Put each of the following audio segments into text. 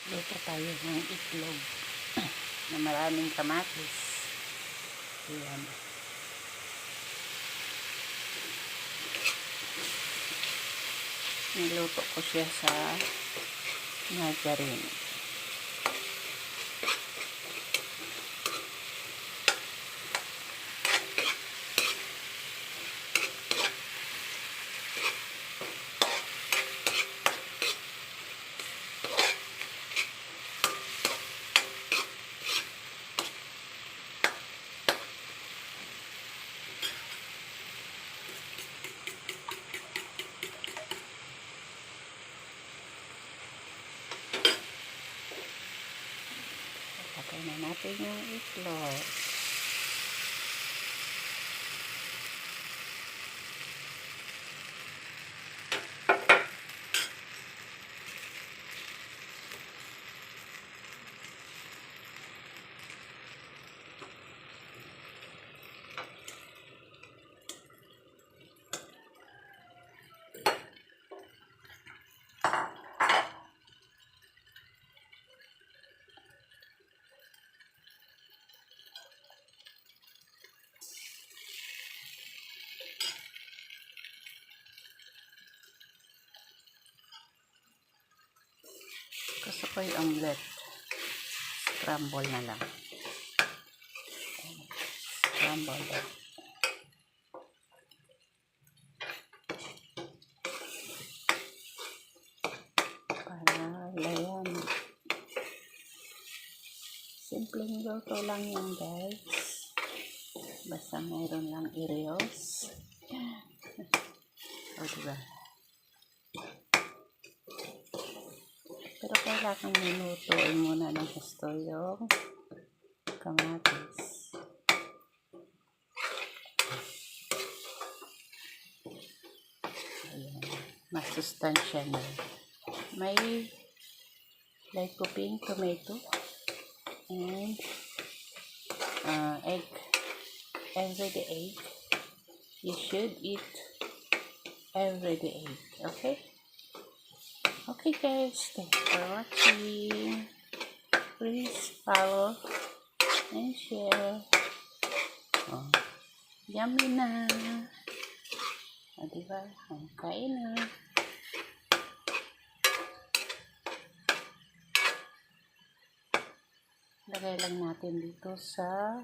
Luto tayo ng itlog na maraming kamatis. Ayan. Niluto ko siya sa margarine. Patay na natin yung itlog. Gusto ko yung omelette. Scramble na lang. Scramble na. Para layan. Simpleng luto lang yan, guys. Basta mayroon lang Oreos. O, diba? Pero kailangan nilutuin muna ng gusto yung kamatis. Ayan. Masustansya na. May lycopene tomato and egg. Everyday egg. You should eat everyday egg. Okay? Okay guys, thanks for watching. Please follow and share. Oh, yummy na. O, diba? Kain na. Lagay lang natin dito sa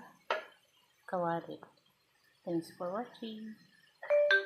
kawali. Thanks for watching.